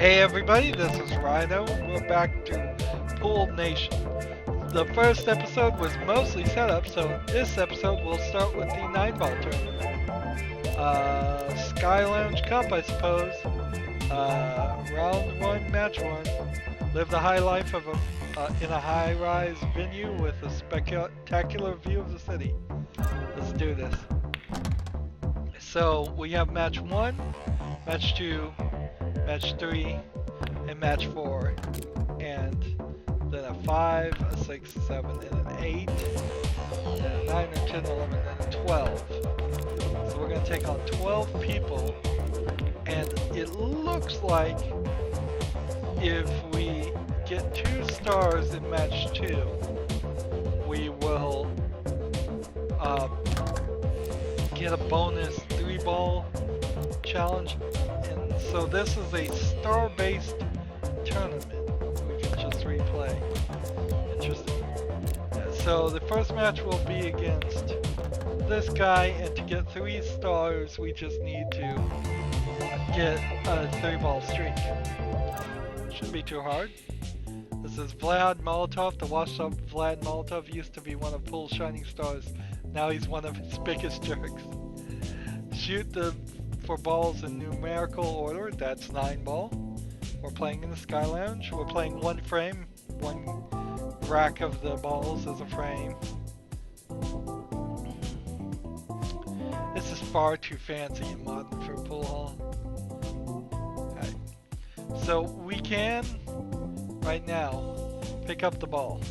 Hey everybody, this is Rydo. We're back to Pool Nation. The first episode was mostly setup, so this episode we'll start with the 9-ball tournament. Sky Lounge Cup, I suppose. Round 1, match 1. Live the high life of in a high-rise venue with a spectacular view of the city. Let's do this. So we have match 1, match 2, match 3, and match 4, and then a 5, a 6, 7, and an 8, and a 9, or 10, 11, and a 12. So we're going to take on 12 people, and it looks like if we get 2 stars in match 2, we will get a bonus 3-ball challenge. And so this is a star-based tournament. We can just replay. Interesting. So the first match will be against this guy, and to get 3 stars, we just need to get a 3-ball streak. Shouldn't be too hard. This is Vlad Molotov. The washed-up Vlad Molotov used to be one of Pool's shining stars. Now he's one of his biggest jerks. Shoot for balls in numerical order. That's 9-ball. We're playing in the Sky Lounge. We're playing 1 frame. 1 rack of the balls is a frame. This is far too fancy and modern for a pool hall. Okay. So we can, right now, pick up the ball.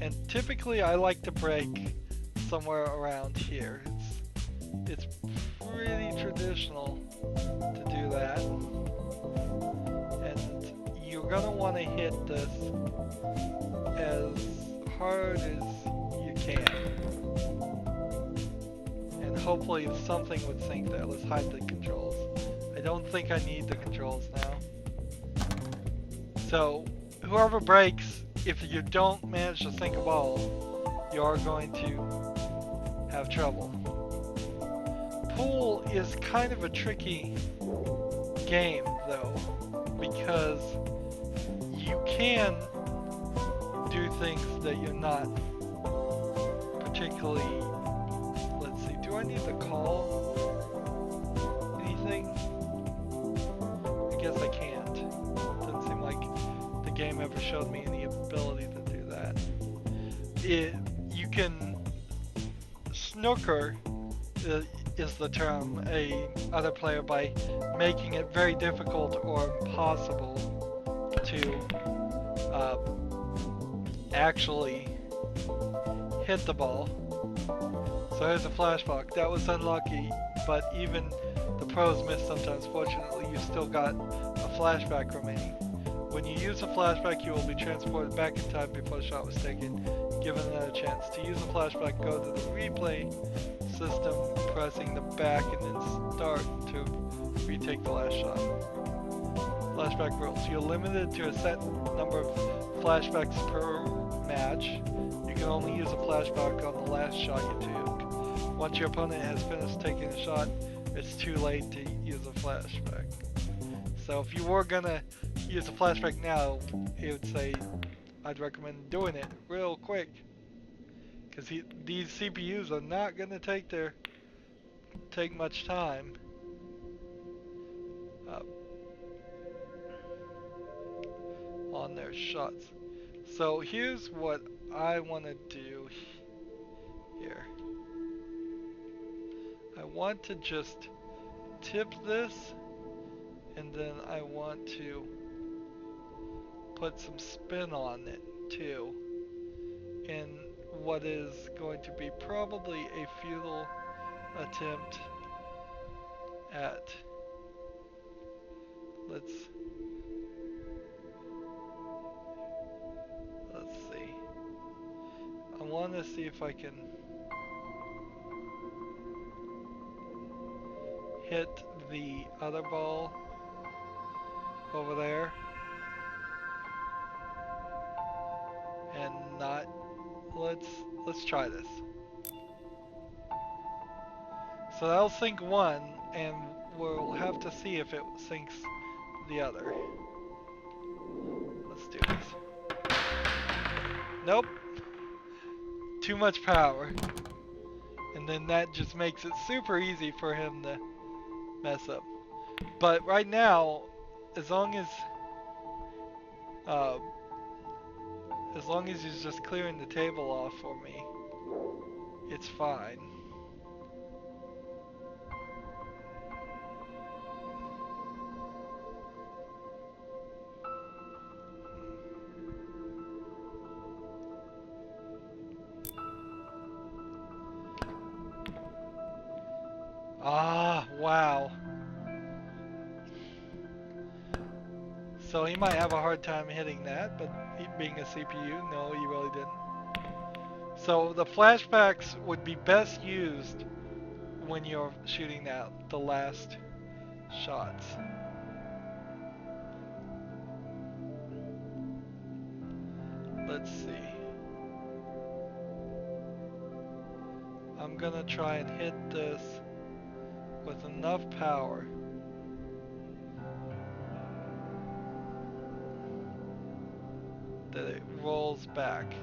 And typically I like to break somewhere around here. It's pretty traditional to do that. And you're gonna want to hit this as hard as you can. And hopefully something would sink there. Let's hide the controls. I don't think I need the controls now. So whoever breaks, if you don't manage to sink a ball, you are going to have trouble. Pool is kind of a tricky game though, because you can do things that you're not particularly. Let's see, do I need to call anything? I guess I can't. Doesn't seem like the game ever showed me any ability to do that. You can snooker is the term other player by making it very difficult or impossible to actually hit the ball. So here's a flashback. That was unlucky, but even the pros miss sometimes. Fortunately, you still got a flashback remaining. When you use a flashback, you will be transported back in time before the shot was taken, given another chance. To use a flashback, go to the replay system, pressing the back and then start to retake the last shot. Flashback rules. You're limited to a set number of flashbacks per match. You can only use a flashback on the last shot you took. Once your opponent has finished taking the shot, it's too late to use a flashback. So if you were gonna use a flashback now, it would say I'd recommend doing it real quick. Because these CPUs are not going to take much time. On their shots. So here's what I want to do here. I want to just tip this, and then I want to put some spin on it too. And what is going to be probably a futile attempt at, let's see. I want to see if I can hit the other ball over there and not. Let's try this. So that'll sink 1, and we'll have to see if it sinks the other. Let's do this. Nope. Too much power. And then that just makes it super easy for him to mess up. But right now, as long as he's just clearing the table off for me, it's fine. Ah, wow. So he might have a hard time hitting that, but he, being a CPU, no, he really didn't. So the flashbacks would be best used when you're shooting out the last shots. Let's see. I'm gonna try and hit this with enough power that it rolls back.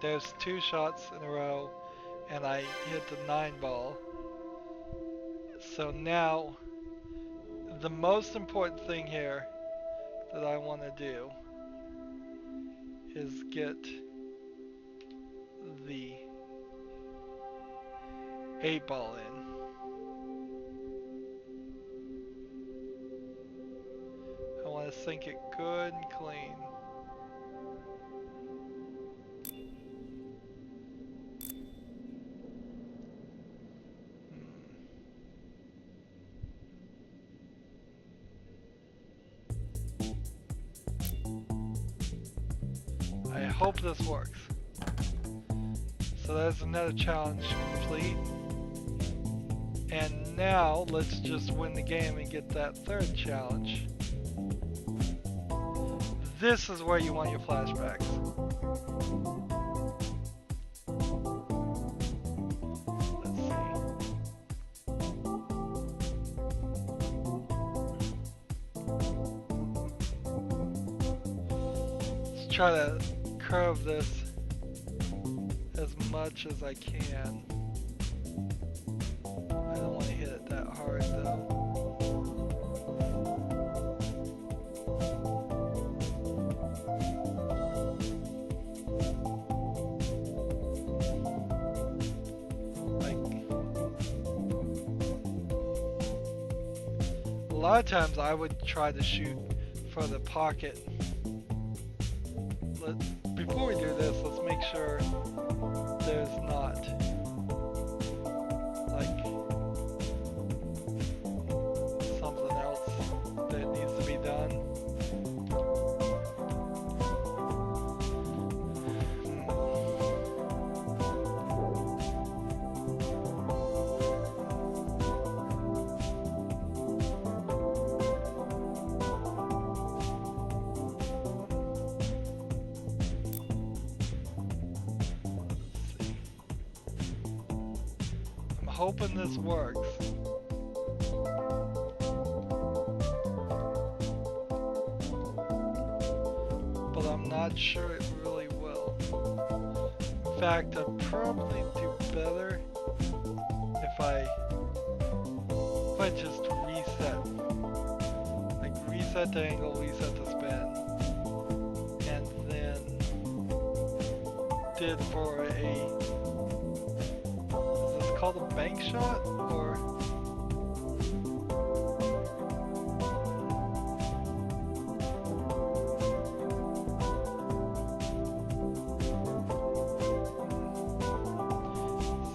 There's 2 shots in a row, and I hit the 9 ball. So now, the most important thing here that I want to do is get the 8 ball in. I want to sink it good and clean. I hope this works. So that's another challenge complete. And now let's just win the game and get that 3rd challenge. This is where you want your flashbacks. Let's see. Let's try to curve this as much as I can. I don't want to hit it that hard though. A lot of times I would try to shoot for the pocket. Before we do this, let's make sure there's not like something else that needs to be done. Hoping this works. But I'm not sure it really will. In fact, I'd probably do better if I just reset. Like reset the angle, reset the spin, and then did for a called a bank shot, or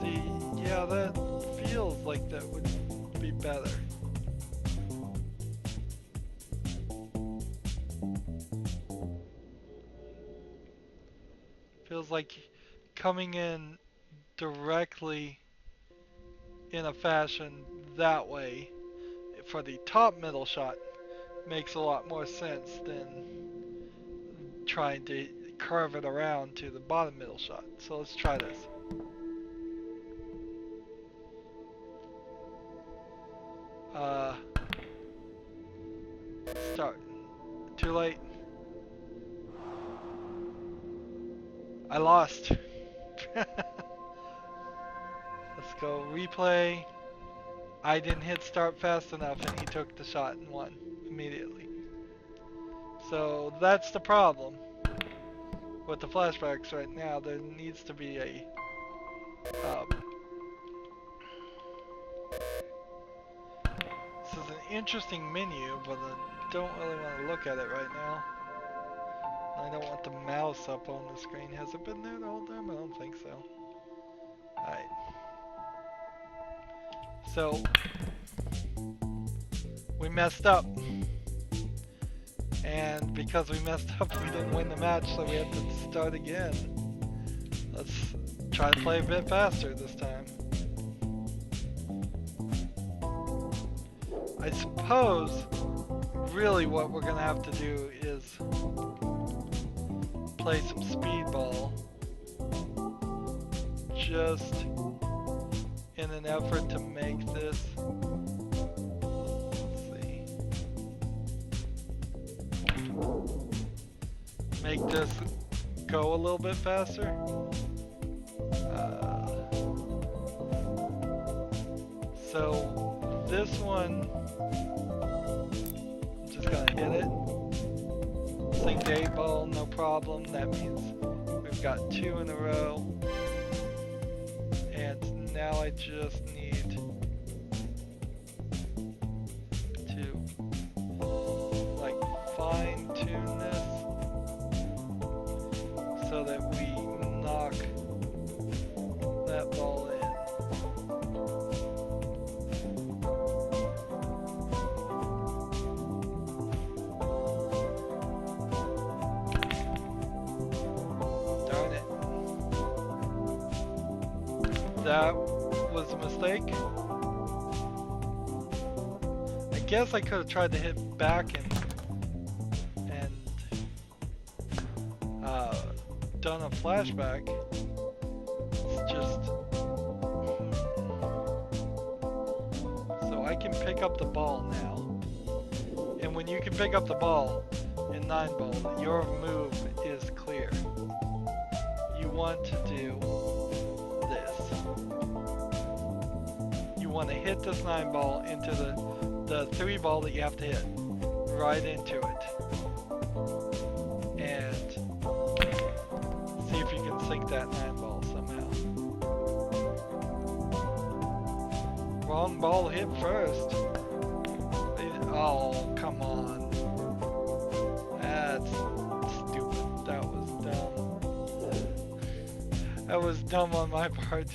see, yeah, that feels like that would be better. Feels like coming in directly in a fashion that way for the top middle shot makes a lot more sense than trying to curve it around to the bottom middle shot. So let's try this. Start. Too late. I lost. Let's go replay. I didn't hit start fast enough and he took the shot and won immediately. So that's the problem with the flashbacks right now. There needs to be a this is an interesting menu, but I don't really want to look at it right now. I don't want the mouse up on the screen. Has it been there the whole time? I don't think so. Alright. So, we messed up. And because we messed up, we didn't win the match, so we have to start again. Let's try to play a bit faster this time. I suppose, really what we're going to have to do is play some speedball, just in an effort to make this, let's see, make this go a little bit faster. So this one, I'm just gonna hit it. Sink the 8 ball, no problem. That means we've got 2 in a row. And now I just need to like fine tune this so that we knock that ball in. That was a mistake. I guess I could have tried to hit back and done a flashback. It's just so I can pick up the ball now. And when you can pick up the ball in 9 ball, your move is clear. You want to do you want to hit this 9 ball into the 3 ball that you have to hit right into it and see if you can sink that 9 ball somehow. Wrong ball hit first. Oh, come on. That's stupid. That was dumb. That was dumb on my part.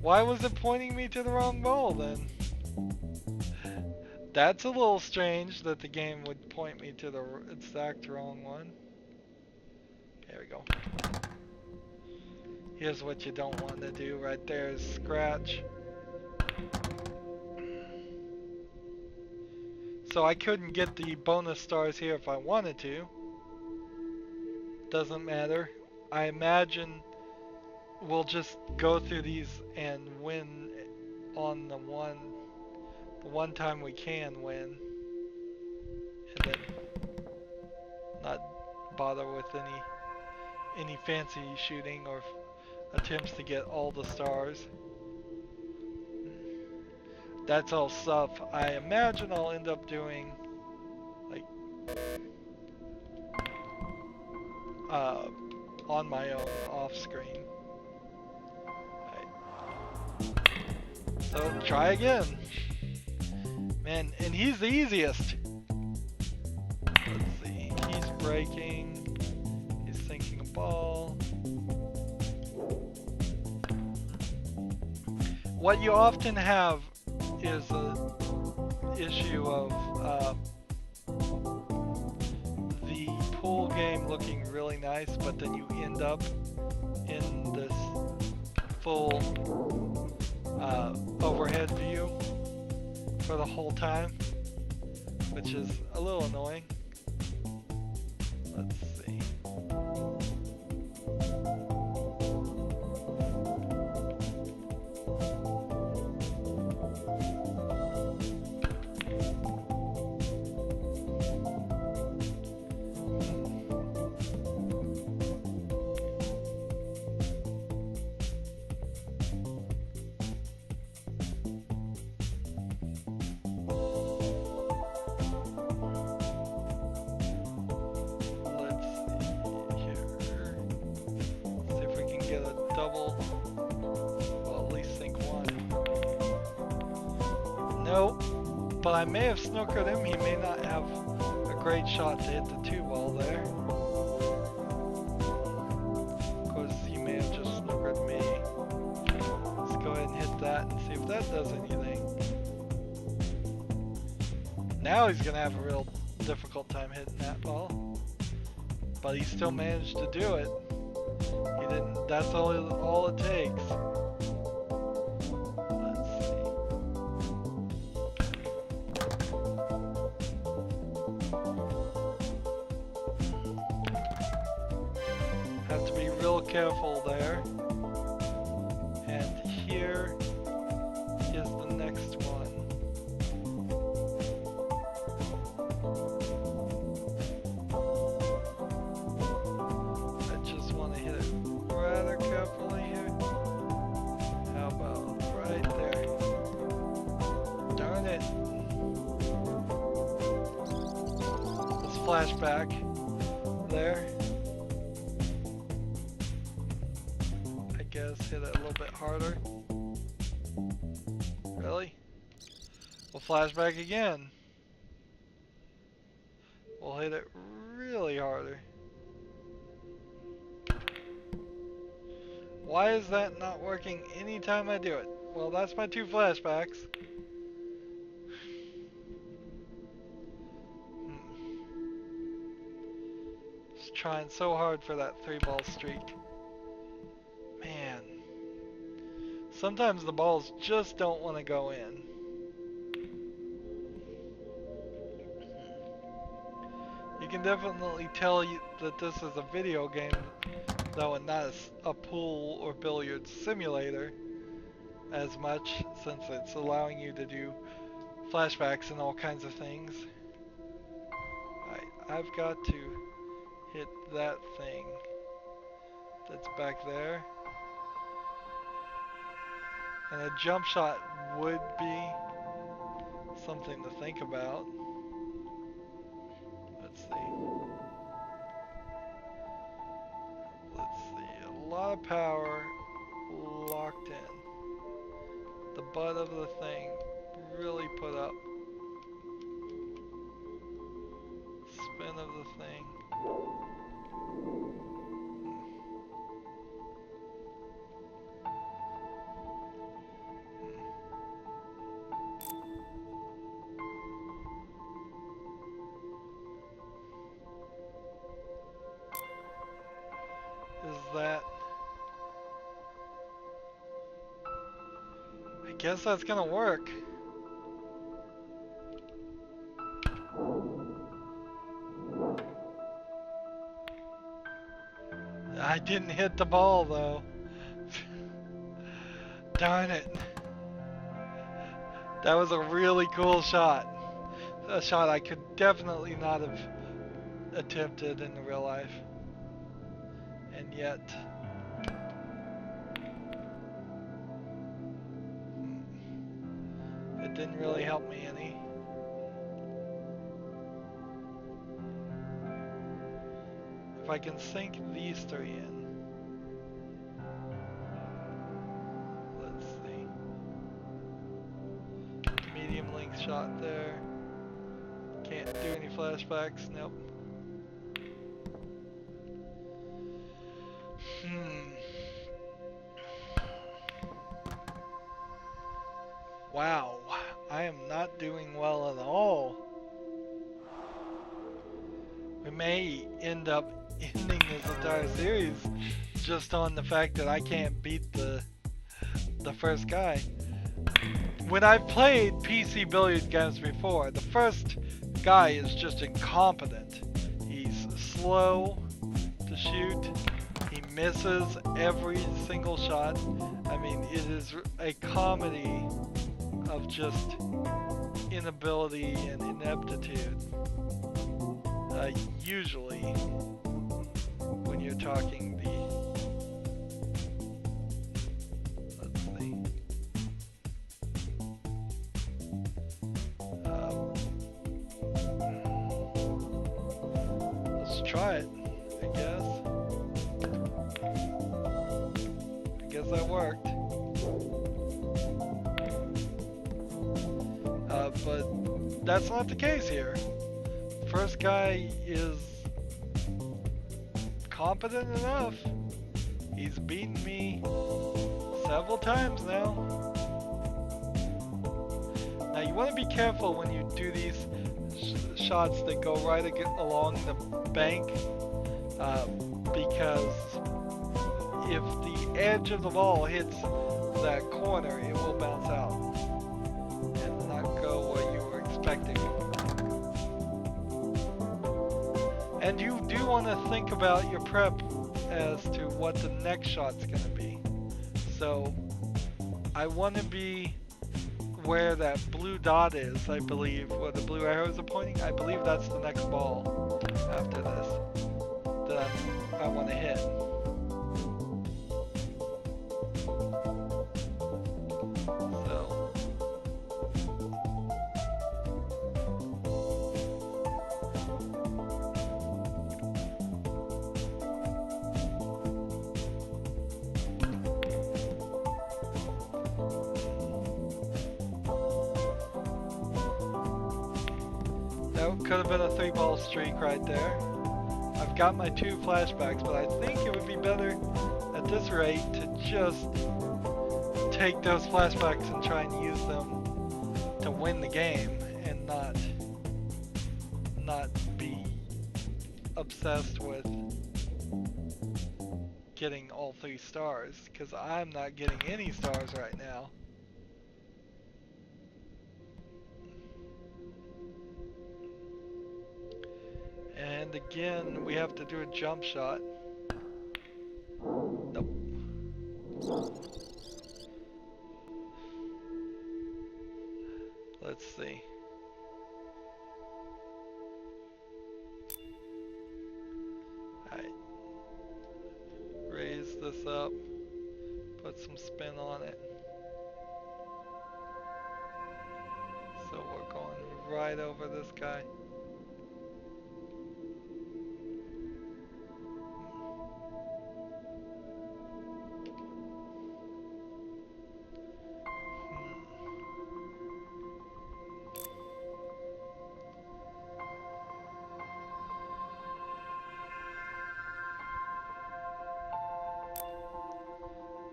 Why was it pointing me to the wrong ball then? That's a little strange that the game would point me to the exact wrong one. There we go. Here's what you don't want to do right there is scratch. So I couldn't get the bonus stars here if I wanted to. Doesn't matter. I imagine we'll just go through these and win on the one time we can win, and then not bother with any fancy shooting or attempts to get all the stars. That's all stuff I imagine I'll end up doing, like on my own off screen. So try again. Man, and he's the easiest. Let's see, he's breaking, he's sinking a ball. What you often have is a issue of the pool game looking really nice, but then you end up in this full overhead view for the whole time, which is a little annoying. Let's see. get a double. Well, at least think one. Nope. But I may have snookered him. He may not have a great shot to hit the 2-ball there. Of course, he may have just snookered me. Let's go ahead and hit that and see if that does anything. Now he's going to have a real difficult time hitting that ball. But he still managed to do it. He didn't. That's all it takes. Let's see. Have to be real careful there. And here is the next one. Flashback there. I guess hit it a little bit harder. Really? We'll flashback again. We'll hit it really harder. Why is that not working anytime I do it? Well, that's my 2 flashbacks. Trying so hard for that 3-ball streak. Man. Sometimes the balls just don't want to go in. You can definitely tell that this is a video game, though, and not a pool or billiards simulator as much, since it's allowing you to do flashbacks and all kinds of things. Alright, I've got to hit that thing that's back there. And a jump shot would be something to think about. Let's see. Let's see. A lot of power locked in. The butt of the thing really put up. Spin of the thing. Is that... I guess that's gonna work. I didn't hit the ball though. Darn it. That was a really cool shot. A shot I could definitely not have attempted in the real life. And yet... it didn't really help me any. If I can sink these 3 in. Let's see. Medium length shot there. Can't do any flashbacks, nope. Wow, I am not doing well at all. We may end up ending this entire series just on the fact that I can't beat the first guy. When I've played PC billiard games before, the first guy is just incompetent. He's slow to shoot. He misses every single shot. I mean, it is a comedy of just inability and ineptitude. Usually, when you're talking let's see. Let's try it, I guess. that worked. But that's not the case here. First guy is competent enough. He's beaten me several times now. Now you want to be careful when you do these shots that go right along the bank, because if the edge of the ball hits that corner, it will bounce out and not go where you were expecting. And you do want to think about your prep as to what the next shot's going to be. So I want to be where that blue dot is, I believe, where the blue arrows are pointing. I believe that's the next ball after this that I want to hit. That could have been a 3-ball streak right there. I've got my 2 flashbacks, but I think it would be better at this rate to just take those flashbacks and try and use them to win the game and not be obsessed with getting all 3 stars, because I'm not getting any stars right now. And again, we have to do a jump shot. Nope. Let's see. Alright. Raise this up. Put some spin on it. So we're going right over this guy.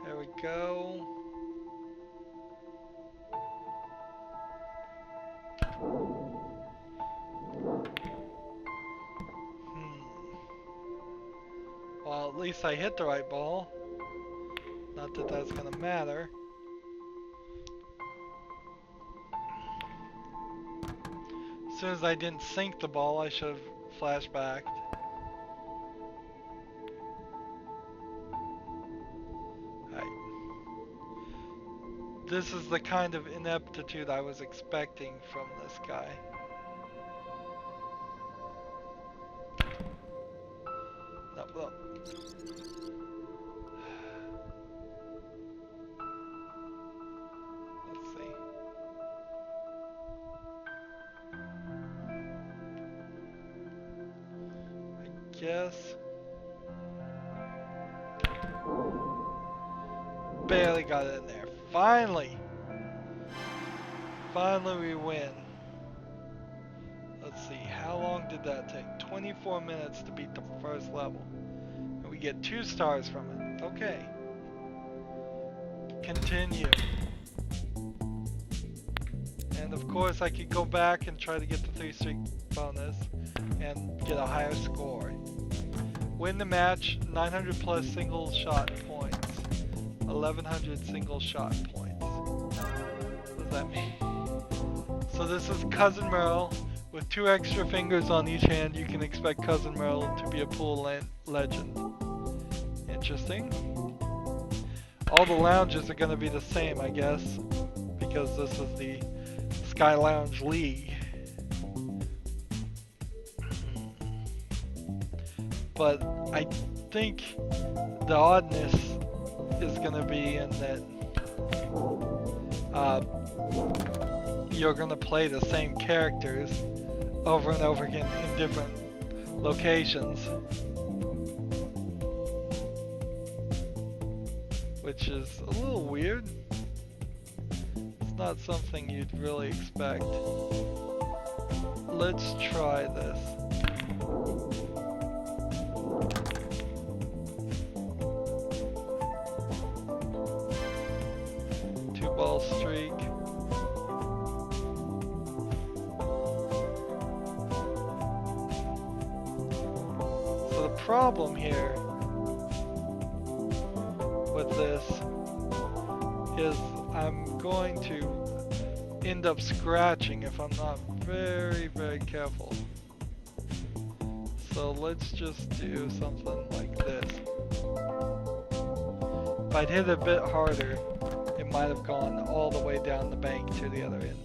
There we go. Well, at least I hit the right ball. Not that that's gonna matter. As soon as I didn't sink the ball, I should have flashbacked. This is the kind of ineptitude I was expecting from this guy. No, well. Let's see. I guess. Barely got it in there. Finally! Finally we win. Let's see, how long did that take? 24 minutes to beat the first level. And we get 2 stars from it. Okay. Continue. And of course I could go back and try to get the 3 streak bonus and get a higher score. Win the match, 900 plus single shot points. 1100 single shot points. What does that mean? So this is Cousin Merle. With 2 extra fingers on each hand, you can expect Cousin Merle to be a pool legend. Interesting. All the lounges are going to be the same, I guess, because this is the Sky Lounge League. But I think the oddness is going to be in that you're going to play the same characters over and over again in different locations. which is a little weird. It's not something you'd really expect. Let's try this. Two-ball streak. So the problem here with this is I'm going to end up scratching if I'm not very, very careful. So let's just do something like this. If I'd hit a bit harder, it might have gone all the way down the bank to the other end.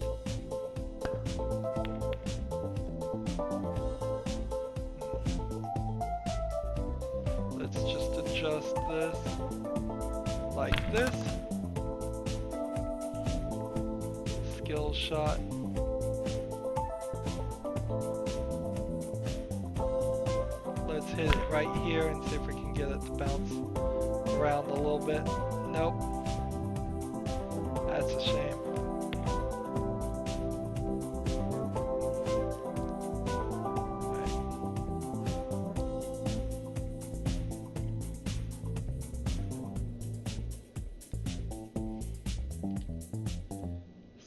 Let's just adjust this like this. Skill shot. Let's hit it right here and see if we can get it to bounce around a little bit. Nope. That's a shame.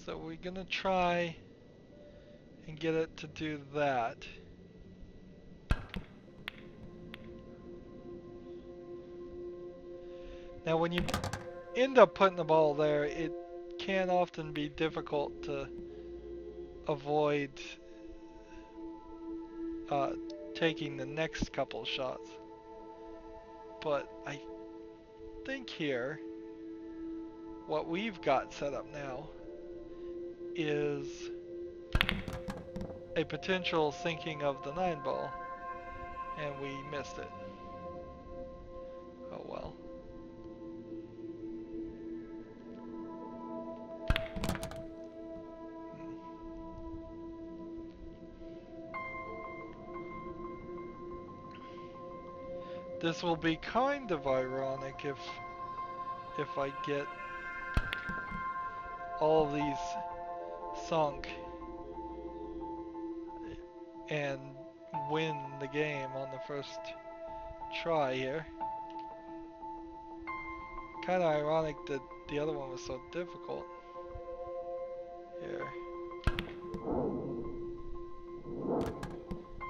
So we're gonna try and get it to do that. Now when you end up putting the ball there, it can often be difficult to avoid taking the next couple shots. But I think here, what we've got set up now is a potential sinking of the 9 ball, and we missed it. Oh well. This will be kind of ironic if I get all of these sunk and win the game on the first try here. Kind of ironic that the other one was so difficult. Here.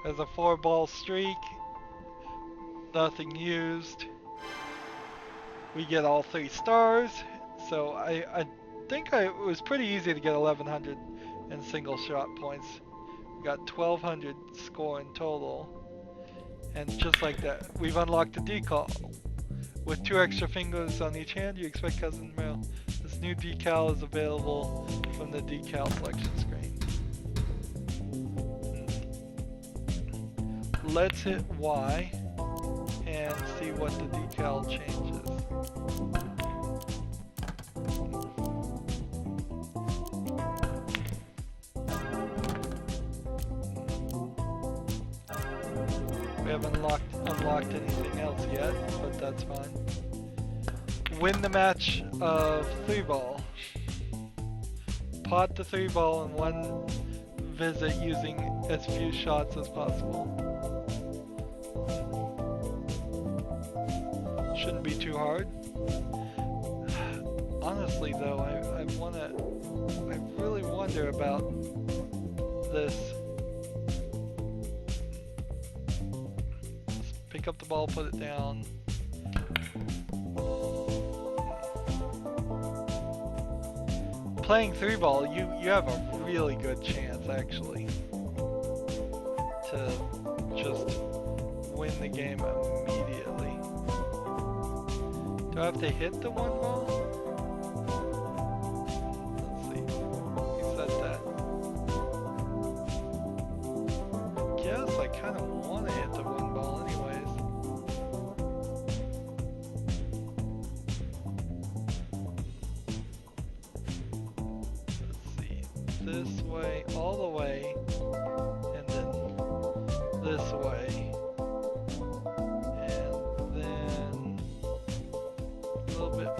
There's a 4-ball streak. Nothing used. We get all 3 stars. So I think it was pretty easy to get 1100 in single shot points. We got 1200 score in total. And just like that, we've unlocked a decal. With 2 extra fingers on each hand, you expect cousin mail. This new decal is available from the decal selection screen. Let's hit Y and see what the decal changes. We haven't unlocked anything else yet, but that's fine. Win the match of 3-ball. Pot the 3-ball in one visit using as few shots as possible. Shouldn't be too hard. Honestly though, I really wonder about this. Just pick up the ball, put it down. Playing 3-ball, you have a really good chance actually to just win the game immediately. Do I have to hit the 1 ball? Let's see. You said that. I guess I kind of want to hit the 1 ball anyways. Let's see. This way, all the way, and then this way. Bit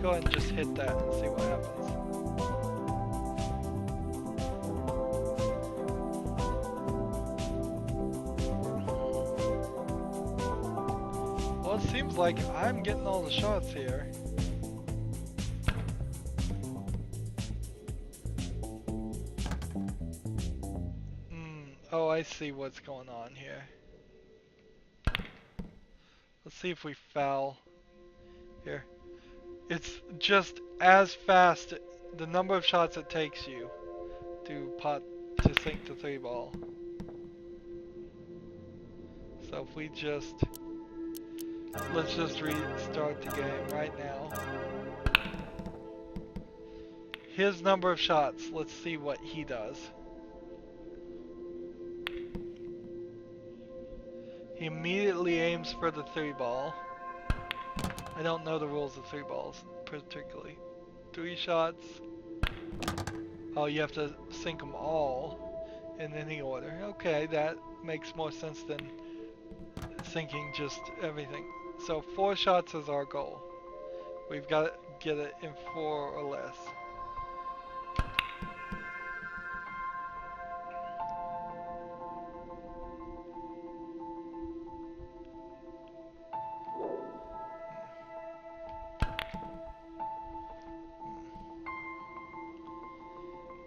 go ahead and just hit that and see what happens. Well, it seems like I'm getting all the shots here. Oh, I see what's going on here. Let's see if we foul here. It's just as fast, the number of shots it takes you to sink the 3-ball. So if we let's just restart the game right now. His number of shots, let's see what he does. He immediately aims for the 3-ball. I don't know the rules of 3-balls particularly. 3 shots. Oh, you have to sink them all in any order. Okay, that makes more sense than sinking just everything. So 4 shots is our goal. We've got to get it in 4 or less.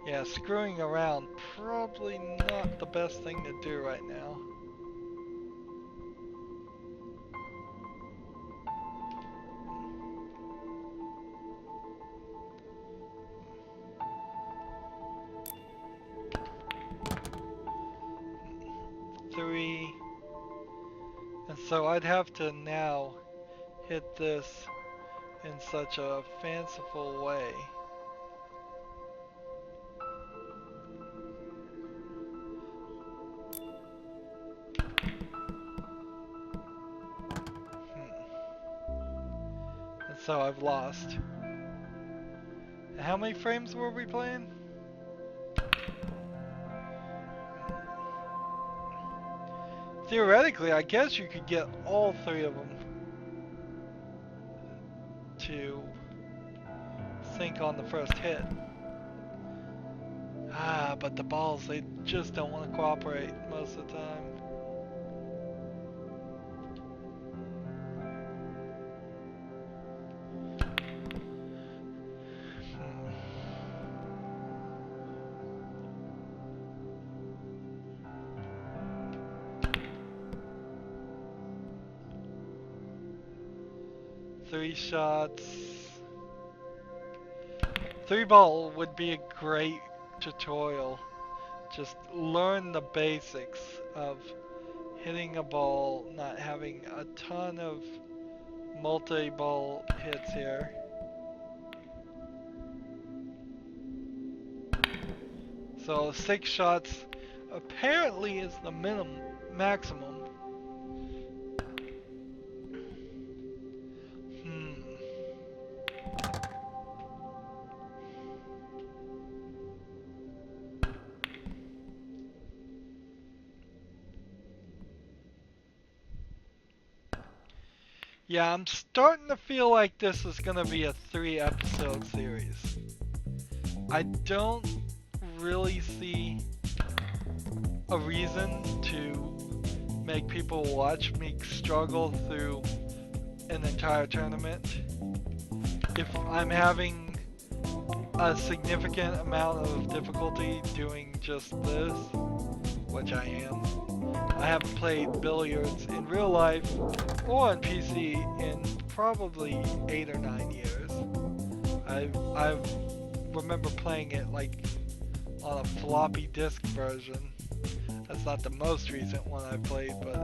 Yeah, screwing around, probably not the best thing to do right now. Three. And so I'd have to now hit this in such a fanciful way. So I've lost. How many frames were we playing? Theoretically, I guess you could get all 3 of them to sink on the first hit. But the balls, they just don't want to cooperate most of the time. Three shots. 3-ball would be a great tutorial. Just learn the basics of hitting a ball, not having a ton of multi-ball hits here. So 6 shots apparently is the maximum. Yeah, I'm starting to feel like this is gonna be a 3-episode series. I don't really see a reason to make people watch me struggle through an entire tournament. If I'm having a significant amount of difficulty doing just this, which I am, I haven't played billiards in real life or on PC in probably 8 or 9 years. I remember playing it like on a floppy disk version. That's not the most recent one I played, but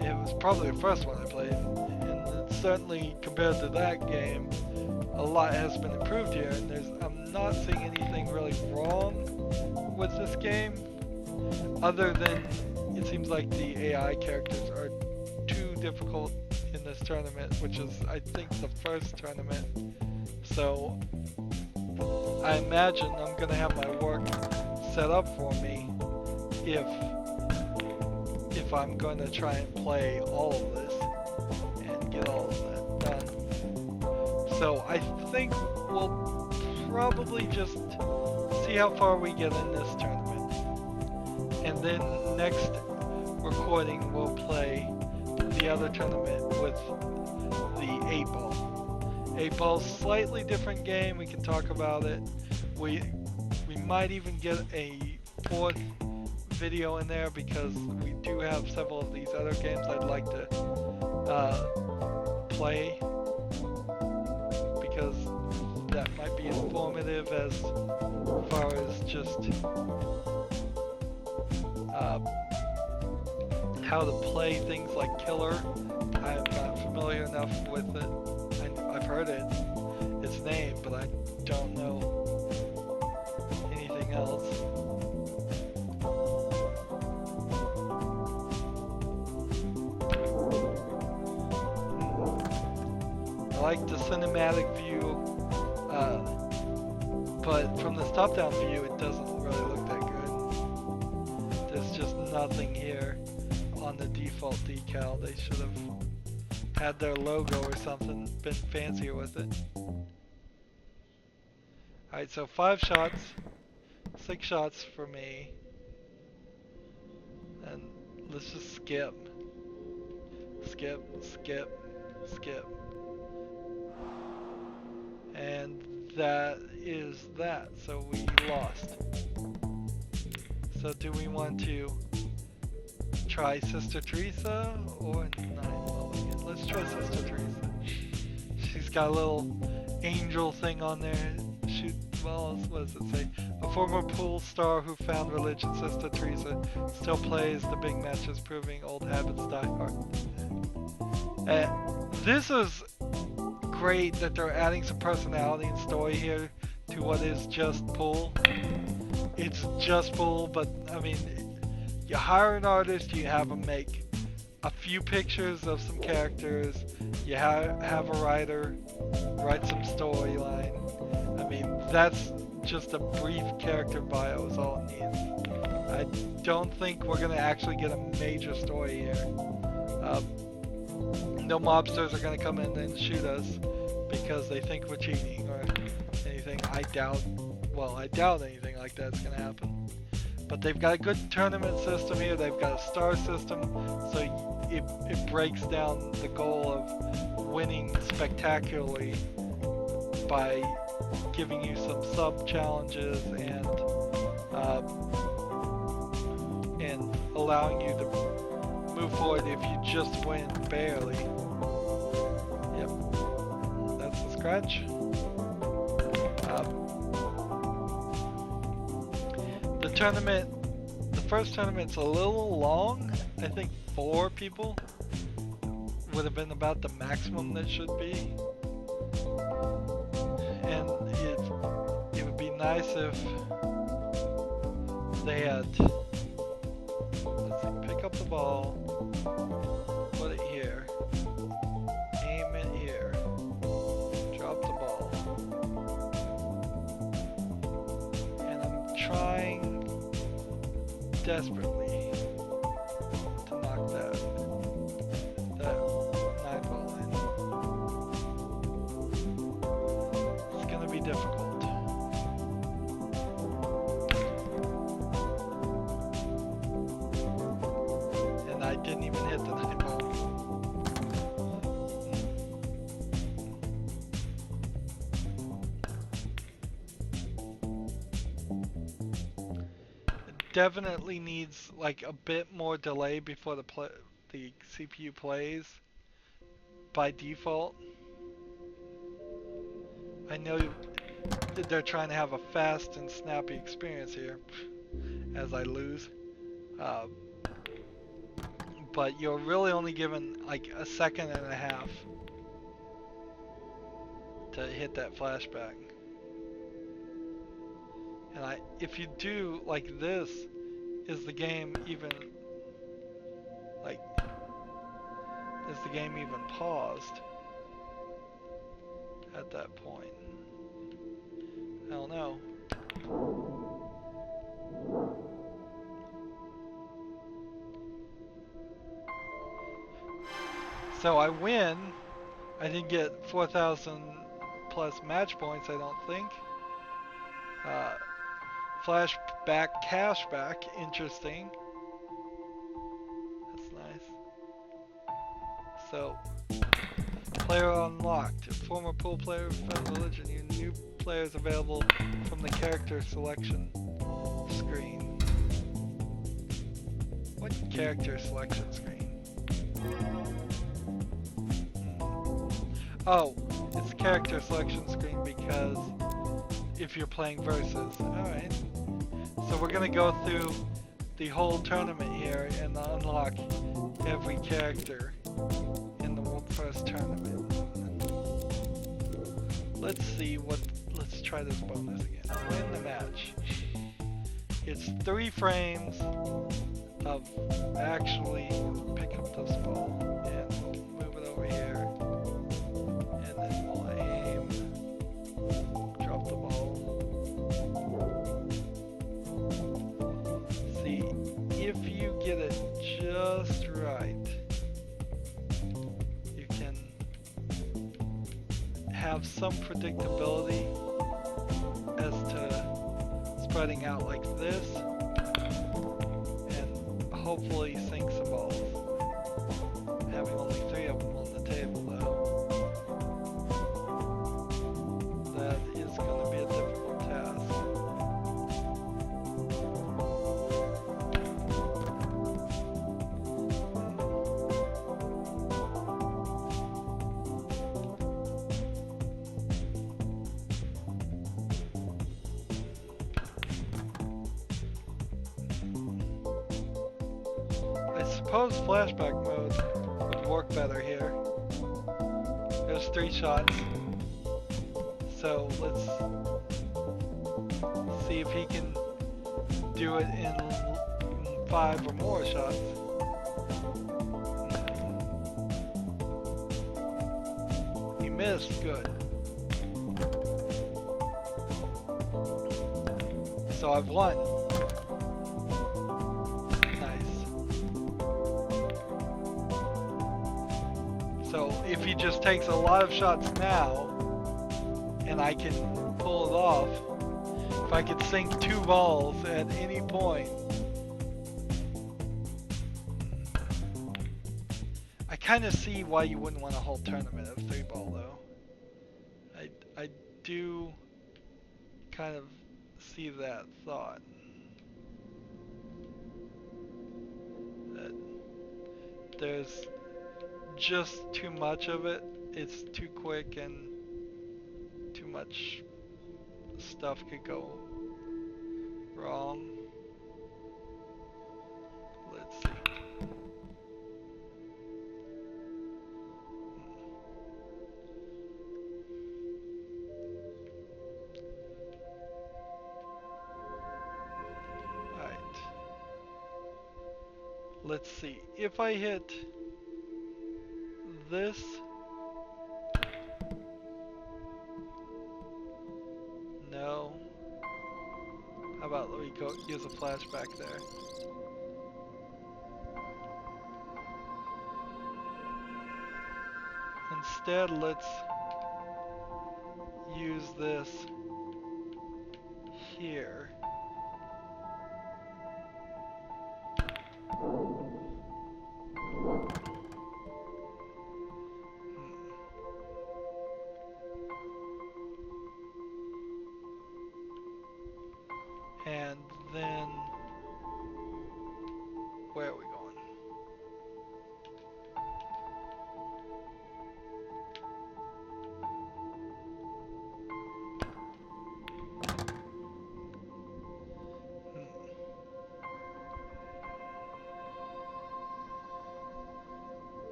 it was probably the first one I played. And certainly compared to that game, a lot has been improved here, and I'm not seeing anything really wrong with this game. Other than it seems like the AI characters are too difficult in this tournament, which is, I think, the first tournament. So I imagine I'm gonna have my work set up for me if I'm gonna try and play all of this and get all of that done. So I think we'll probably just see how far we get in this tournament. And then next recording we'll play the other tournament with the 8 ball. 8 ball's slightly different game, we can talk about it. We might even get a 4th video in there because we do have several of these other games I'd like to play, because that might be informative as far as just how to play things like Killer. I'm not familiar enough with it. I've heard its name, but I don't know anything else. I like the cinematic view, but from this top-down view it doesn't really look that good. There's just nothing here on the default decal. They should have had their logo or something, been fancier with it. Alright, so 5 shots, 6 shots for me, and let's just skip. Skip, skip, skip. And that is that, so we lost. So do we want to try Sister Teresa or 9 Mulligan? Let's try Sister Teresa. She's got a little angel thing on there. Shoot balls, what does it say? A former pool star who found religion, Sister Teresa, still plays the big matches, proving old habits die hard. This is great that they're adding some personality and story here to what is just pool. It's just pool, but I mean, you hire an artist, you have them make a few pictures of some characters, you have a writer write some storyline. I mean, that's just a brief character bio is all it needs. I don't think we're going to actually get a major story here. No mobsters are going to come in and shoot us because they think we're cheating or anything. I doubt anything like that's going to happen. But they've got a good tournament system here. They've got a star system, so it breaks down the goal of winning spectacularly by giving you some sub challenges and allowing you to move forward if you just win barely. Yep, that's the scratch. The first tournament's a little long. I think 4 people would have been about the maximum that should be. And it would be nice if they had, let's see, pick up the ball, put it here, aim it here, drop the ball. And I'm trying desperately to knock that 9 ball in. It's gonna be difficult. And I didn't even hit the 9 ball. Definitely needs like a bit more delay before the CPU plays by default. I know that they're trying to have a fast and snappy experience here as I lose, but you're really only given like a second and a half to hit that flashback. And if you do like this, is the game even paused at that point? I don't know. So I win. I didn't get 4,000 plus match points, I don't think. Flashback cashback, interesting. That's nice. So, player unlocked. Former pool player found religion. New players available from the character selection screen. What character selection screen? Oh, it's character selection screen because if you're playing versus. Alright. So we're gonna go through the whole tournament here and unlock every character in the first tournament. Let's see what, let's try this bonus again. Win the match. It's 3 frames of actually pick up this ball and we'll move it over here. And then we'll aim, drop the ball. See, if you get it just right, you can have some predictability as to spreading out like this and hopefully sink some balls. Having only 3 of them on the table though, that is going to be a difficult task. I suppose flashback mode would work better here. There's 3 shots. So let's see if he can do it in 5 or more shots. He missed, good. So I've won. So if he just takes a lot of shots now, and I can pull it off, if I could sink 2 balls at any point, I kind of see why you wouldn't want a whole tournament of 3 ball though. I do kind of see that thought. That there's just too much of it. It's too quick and too much stuff could go wrong. Let's see. Alright. Let's see. If I hit this, no. How about let me go use a flashback there. Instead, let's use this here. And then, where are we going?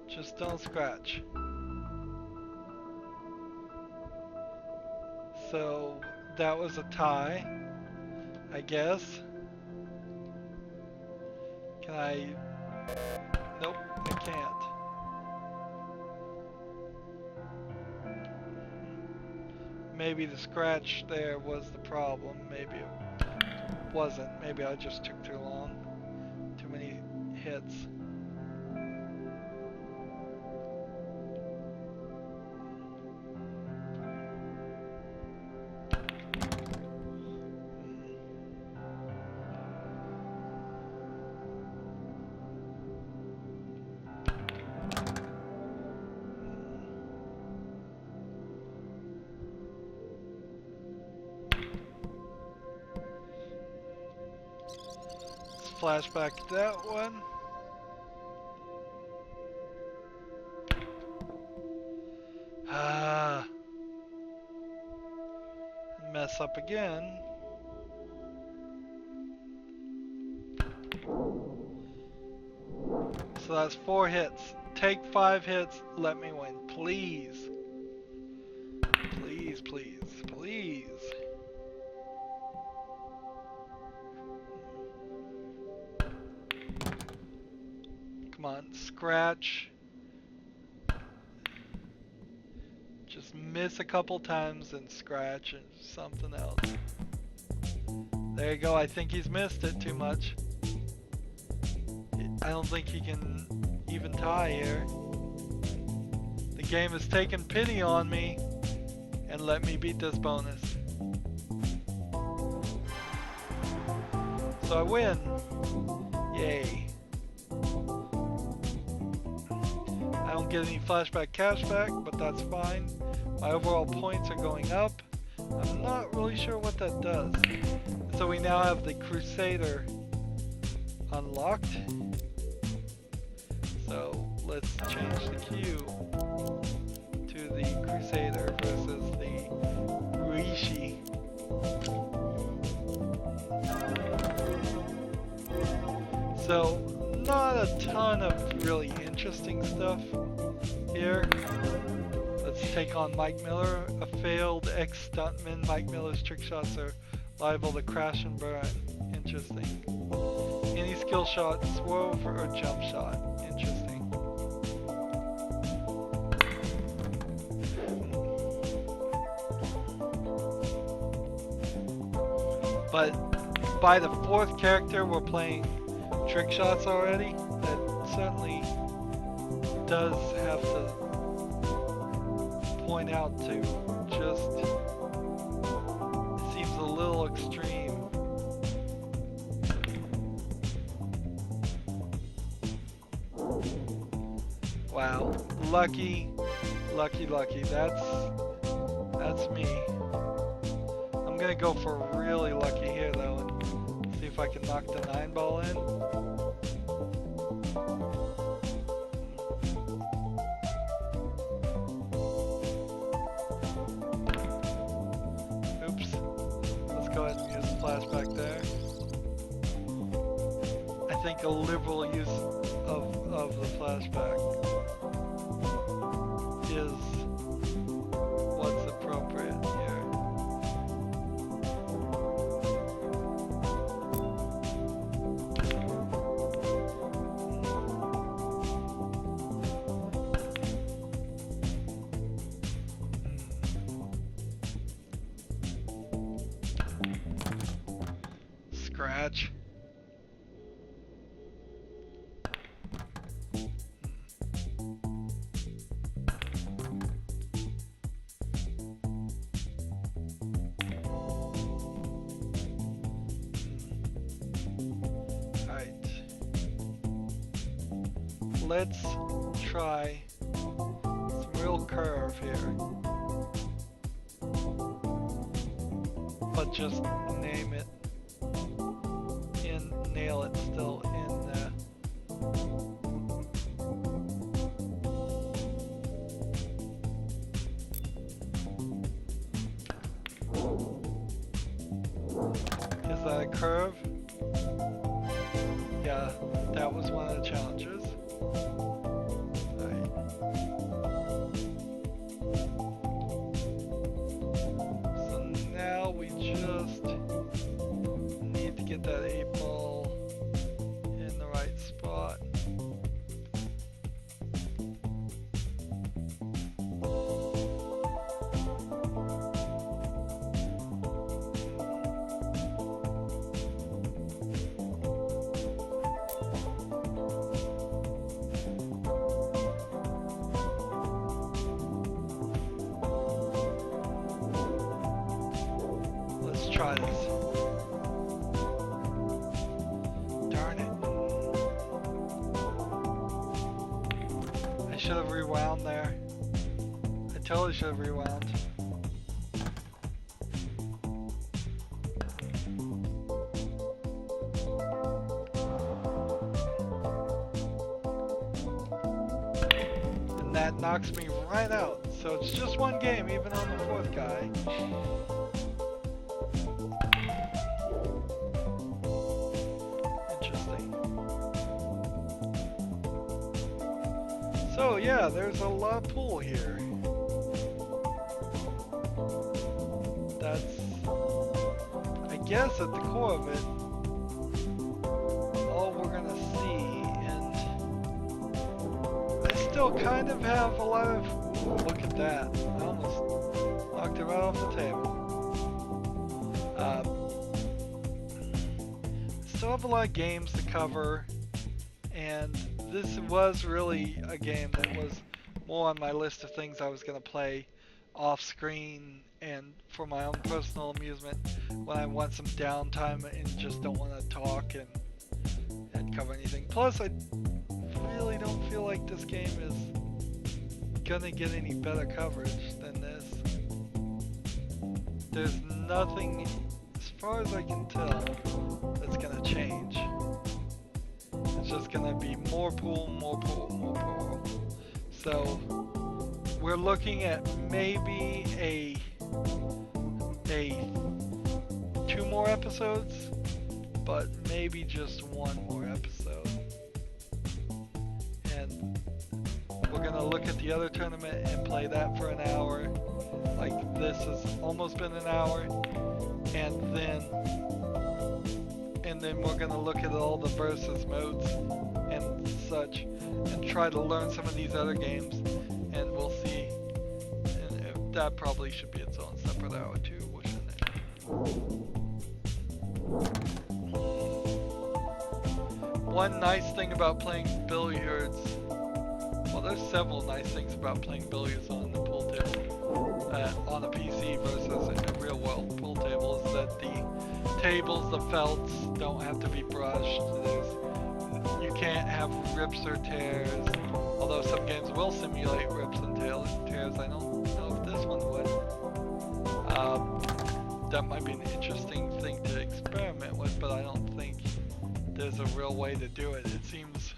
Just don't scratch. So that was a tie, I guess. Can I? Nope, I can't. Maybe the scratch there was the problem. Maybe it wasn't. Maybe I just took too long. Too many hits. flashback that one. Ah. Mess up again. So that's 4 hits. Take 5 hits, let me win. Please. Please, please, please. Come on, scratch. Just miss a couple times and scratch and something else. There you go, I think he's missed it too much. I don't think he can even tie here. The game has taken pity on me and let me beat this bonus. So I win. Yay. I don't get any flashback cashback, but that's fine. My overall points are going up. I'm not really sure what that does. So we now have the Crusader unlocked. So let's change the queue to the Crusader versus the Rishi. So not a ton of really interesting stuff here. Let's take on Mike Miller, a failed ex-stuntman. Mike Miller's trick shots are liable to crash and burn. Interesting. Any skill shot, swerve, or jump shot. Interesting. But by the 4th character, we're playing trick shots already. That certainly does have to point out to just, it seems a little extreme. Wow, lucky, lucky, lucky. That's me. I'm gonna go for really lucky here though, and see if I can knock the 9 ball in. Oops. Let's go ahead and use the flashback there. I think a liberal use of the flashback is what's appropriate here. Scratch. Let's try some real curve here, but just name it and nail it still in there. Is that a curve? Yeah, that was one of the challenges. That 8 ball in the right spot. Let's try this. Should have rewound there. I totally should have rewound. that knocks me right out. So it's just one game, even on the fourth guy. Interesting. So yeah, there's a lot of pool here. That's, I guess, at the core of it, all we're gonna see. And I still kind of have a lot of, ooh, look at that, I almost knocked it right off the table. Still have a lot of games to cover, and this was really a game that was more on my list of things I was gonna play off screen and for my own personal amusement when I want some downtime and just don't want to talk and cover anything. Plus, I really don't feel like this game is gonna get any better coverage than this. There's nothing, as far as I can tell, that's gonna change. It's just gonna be more pool, more pool, more pool. So we're looking at maybe a 2 more episodes, but maybe just 1 more episode. And we're gonna look at the other tournament and play that for an hour. Like this has almost been an hour, and then we're gonna look at all the versus modes and such, and try to learn some of these other games, and we'll see. And that probably should be its own separate hour too, shouldn't it? One nice thing about playing billiards, well, there's several nice things about playing billiards on the pool table, on a PC versus in a real world pool table, is that the tables, the felts, don't have to be brushed. You can't have rips or tears, although some games will simulate rips and tears. I don't know if this one would. That might be an interesting thing to experiment with, but I don't think there's a real way to do it. It seems,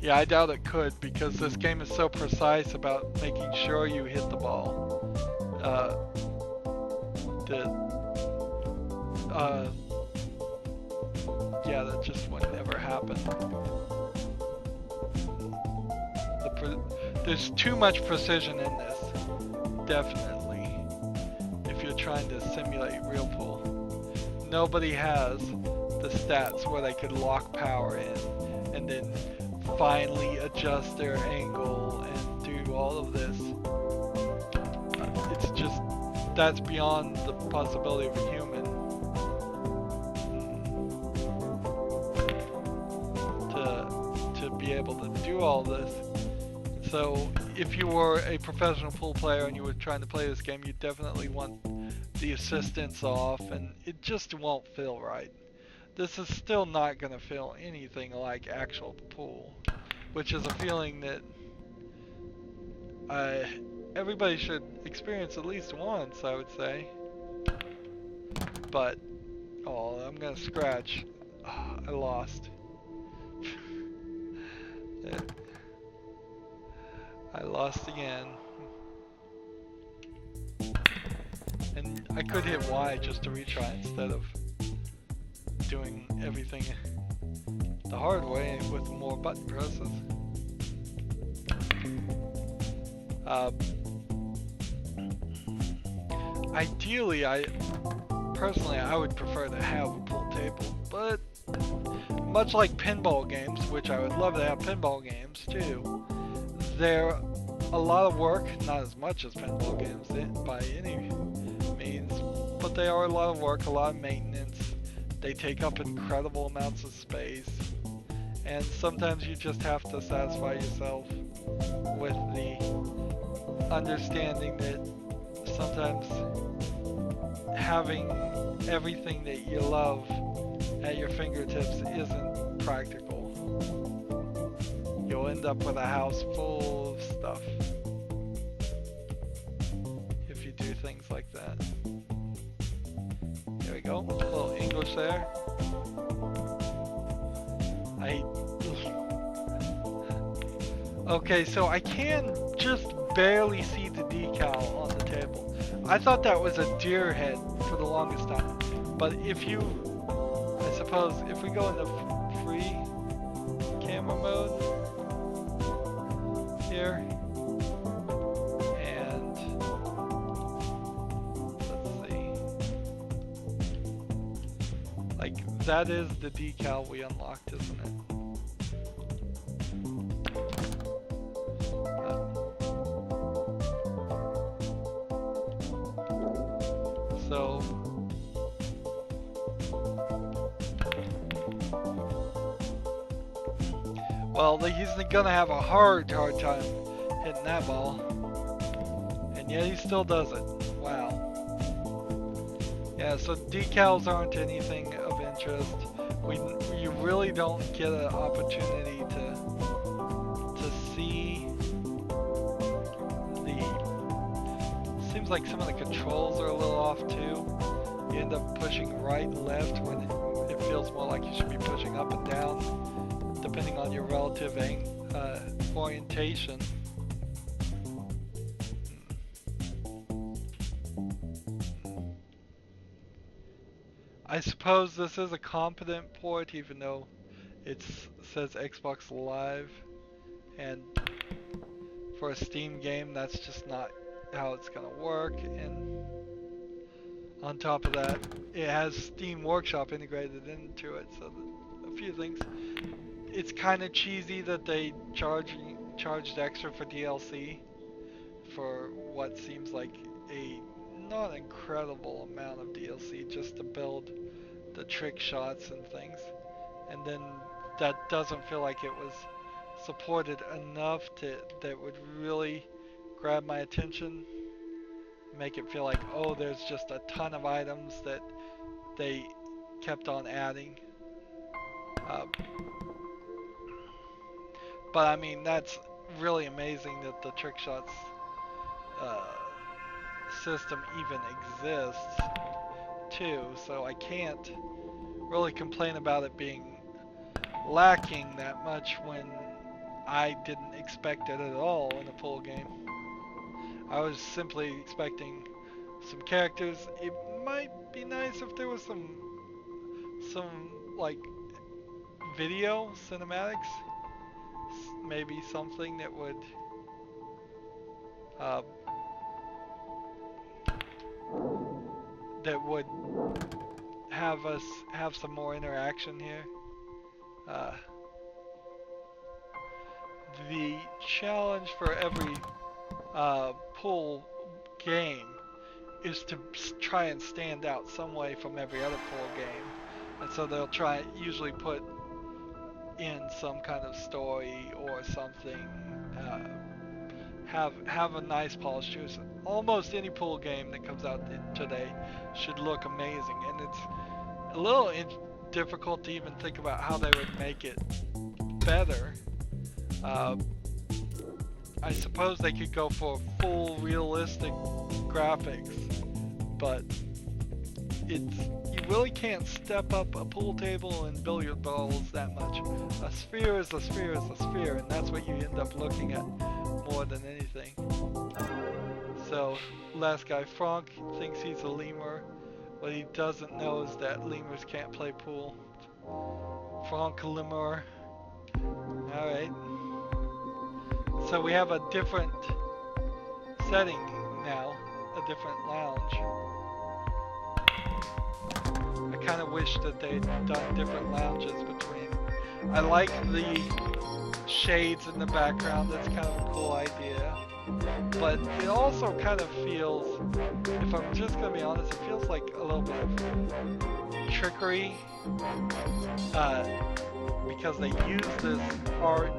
yeah, I doubt it could, because this game is so precise about making sure you hit the ball. Yeah, that just would never happen. There's too much precision in this, definitely, if you're trying to simulate real pool. Nobody has the stats where they could lock power in and then finally adjust their angle and do all of this. It's just, that's beyond the possibility of a human to be able to do all this. So if you were a professional pool player and you were trying to play this game, you definitely want the assistance off, and it just won't feel right. This is still not going to feel anything like actual pool, which is a feeling that everybody should experience at least once, I would say. But, oh, I'm going to scratch. Oh, I lost. I lost again. And I could hit Y just to retry instead of doing everything the hard way with more button presses. Ideally, personally, I would prefer to have a pool table, but much like pinball games, which I would love to have pinball games too, they're a lot of work, not as much as pinball games by any means, but they are a lot of work, a lot of maintenance. They take up incredible amounts of space, and sometimes you just have to satisfy yourself with the understanding that sometimes having everything that you love at your fingertips isn't practical. You'll end up with a house full of stuff if you do things like that. There we go, a little English there. Okay, so I can just barely see the decal on the table. I thought that was a deer head for the longest time. But if you, I suppose, if we go into free camera mode here, and let's see, like that is the decal we unlocked, isn't it? So, well, he's gonna have a hard time hitting that ball, and yet he still does it. Wow. Yeah, so decals aren't anything of interest. You really don't get an opportunity to see the. Seems like some of the controls are a little off too. You end up pushing right, left when it feels more like you should be pushing up and down, depending on your relative orientation. I suppose this is a competent port, even though it says Xbox Live, and for a Steam game, that's just not how it's gonna work. And on top of that, it has Steam Workshop integrated into it, so a few things. It's kind of cheesy that they charged extra for DLC for what seems like a not incredible amount of DLC just to build the trick shots and things. And then that doesn't feel like it was supported enough that would really grab my attention, make it feel like, oh, there's just a ton of items that they kept on adding. But I mean, that's really amazing that the trick shots system even exists too, so I can't really complain about it being lacking that much when I didn't expect it at all in a full game. I was simply expecting some characters. It might be nice if there was some like video cinematics, maybe something that would have us have some more interaction here. The challenge for every pool game is to try and stand out some way from every other pool game, and so they'll usually put in some kind of story or something. Have a nice polished juice. Almost any pool game that comes out today should look amazing, and it's a little difficult to even think about how they would make it better. I suppose they could go for full realistic graphics, but you really can't step up a pool table and billiard balls that much. A sphere is a sphere is a sphere, and that's what you end up looking at more than anything. So, last guy, Frank, thinks he's a lemur. What he doesn't know is that lemurs can't play pool. Frank lemur. Alright. So we have a different setting now, a different lounge. I kind of wish that they'd done different lounges between. I like the shades in the background, that's kind of a cool idea. But it also kind of feels, if I'm just going to be honest, it feels like a little bit of trickery. Because they use this art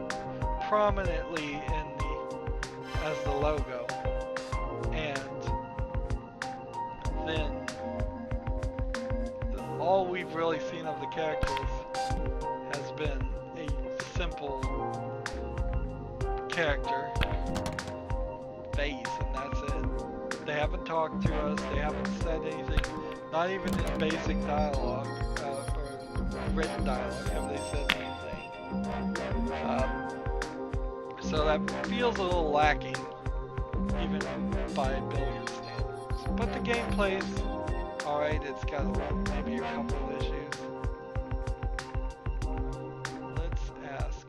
prominently as the logo, and then all we've really seen of the characters has been a simple character face, and that's it. They haven't talked to us, they haven't said anything, not even in basic dialogue or written dialogue have they said anything. So that feels a little lacking, even by billiard standards. But the gameplay's alright, it's got maybe a couple of issues. Let's ask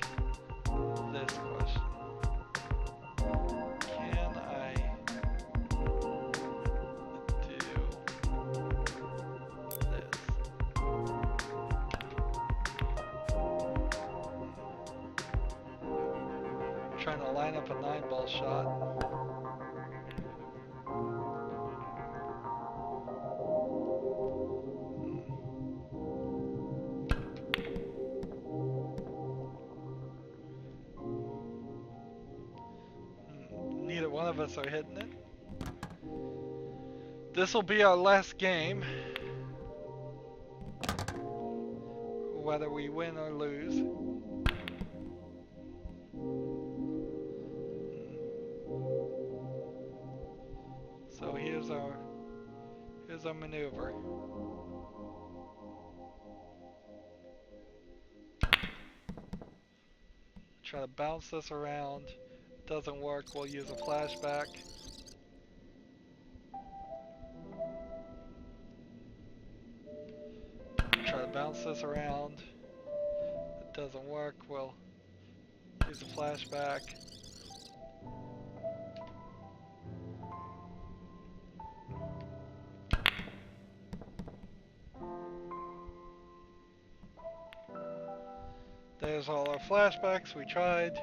this question. Can I do this? Trying to line up a 9-ball shot. Neither one of us are hitting it. This will be our last game, whether we win or lose. So here's our maneuver. Try to bounce this around. Doesn't work, we'll use a flashback. Try to bounce this around. It doesn't work, we'll use a flashback. There's all our flashbacks we tried.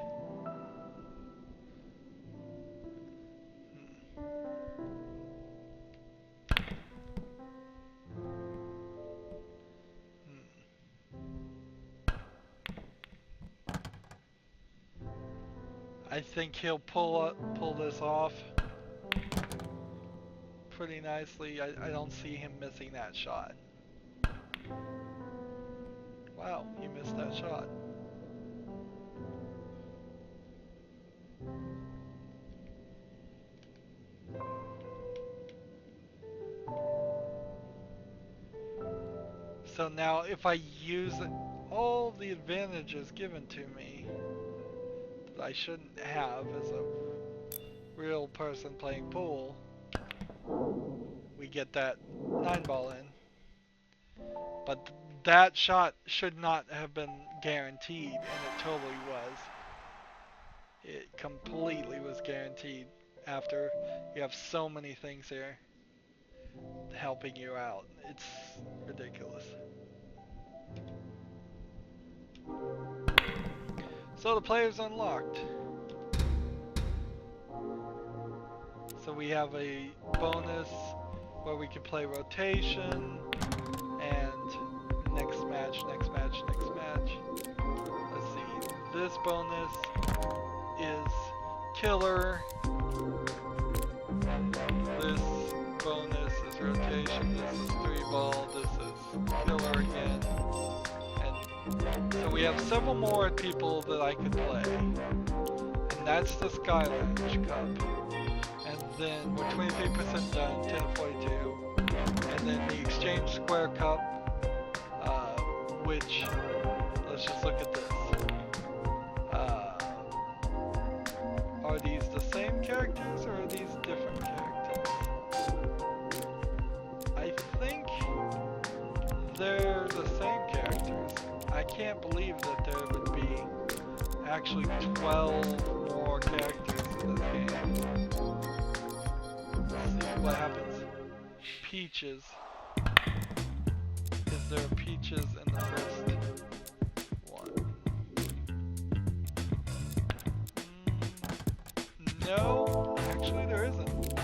I think he'll pull this off pretty nicely. I don't see him missing that shot. Wow, he missed that shot. So now if I use all the advantages given to me that I shouldn't have as a real person playing pool, we get that 9-ball in. But that shot should not have been guaranteed, and it totally was. It completely was guaranteed after you have so many things here helping you out. It's ridiculous. So the player's unlocked. So we have a bonus where we can play rotation and next match. Let's see. This bonus is killer. This bonus is rotation. This is 3-ball. This is killer again. And so we have several more people that I could play. And that's the Skylange Cup. And then we're 23% done, 10 to 42. And then the Exchange Square Cup, which, let's just look at this. Are these the same characters or are these different characters? I think they're the same characters. I can't believe that there would be actually 12 more characters in this game. Let's see what happens. Peaches. Is there peaches in the first one? No, actually there isn't.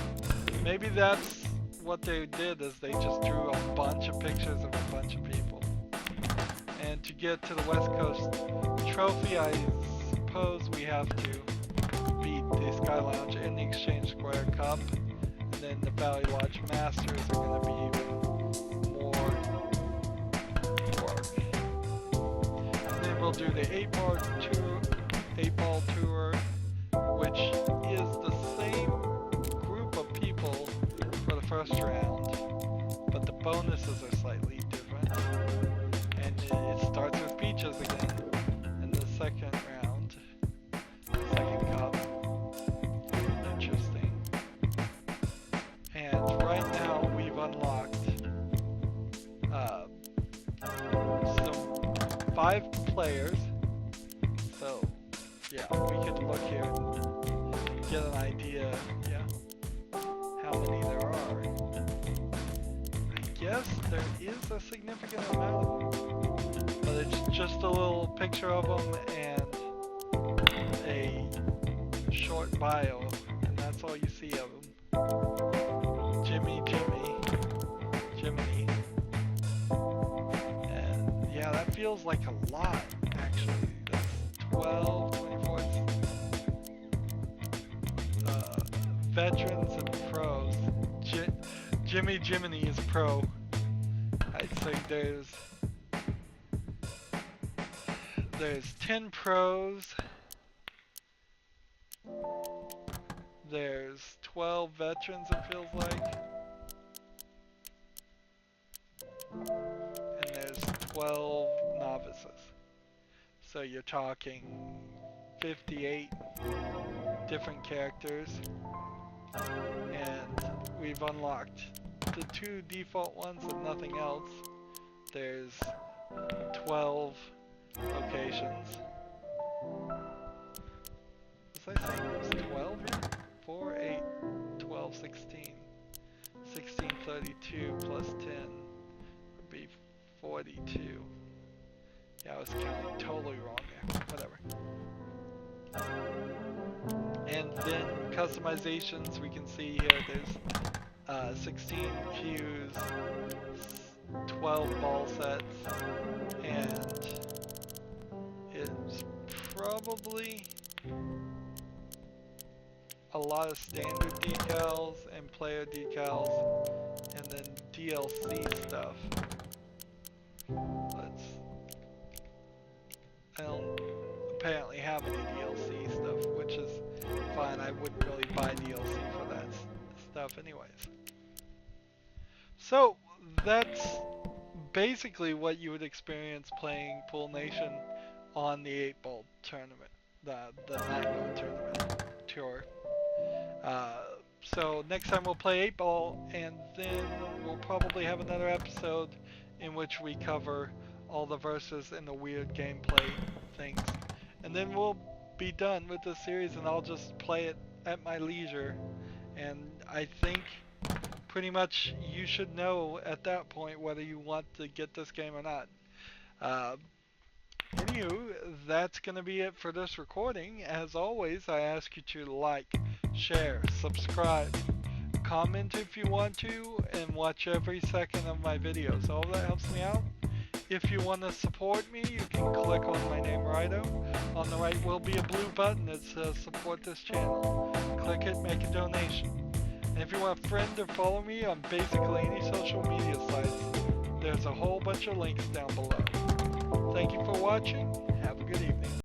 Maybe that's what they did, is they just drew a bunch of pictures of a bunch of people. And to get to the West Coast Trophy, I suppose we have to beat the Sky Lounge in the Exchange Square Cup. And then the Valley Lodge Masters are going to be even more work. And then we'll do the 8-ball tour, which is the same group of people for the first round, but the bonuses are slightly different. And it starts with Peaches again in the second round, second 5 players. So, yeah, we could look here and get an idea, yeah, how many there are. I guess there is a significant amount of them, but it's just a little picture of them and a short bio, and that's all you see of them. Jiminy. And yeah, that feels like a lot, actually. That's 12, 24, veterans and pros. Jiminy is pro. I'd say there's 10 pros. There's 12 veterans, it feels like. And there's 12 novices. So you're talking 58 different characters. And we've unlocked the 2 default ones and nothing else. There's 12 locations. Was I saying it was 12 here? 4, 8, 12, 16. 16, 32 plus 10 would be 42. Yeah, I was counting totally wrong there. Whatever. And then customizations, we can see here there's 16 cues, 12 ball sets, and it's probably a lot of standard decals and player decals, and then DLC stuff. I don't apparently have any DLC stuff, which is fine. I wouldn't really buy DLC for that stuff anyways. So that's basically what you would experience playing Pool Nation on the 8-ball tournament, the 9-ball tournament tour. So next time we'll play 8-ball, and then we'll probably have another episode in which we cover all the verses and the weird gameplay things. And then we'll be done with the series, and I'll just play it at my leisure. And I think pretty much you should know at that point whether you want to get this game or not. Anywho, that's going to be it for this recording. As always, I ask you to like, share, subscribe, comment if you want to, and watch every second of my videos. All that helps me out. If you want to support me, you can click on my name, Rydo. On the right will be a blue button that says support this channel. Click it, make a donation. And if you want to friend or follow me on basically any social media sites, there's a whole bunch of links down below. Thank you for watching. Have a good evening.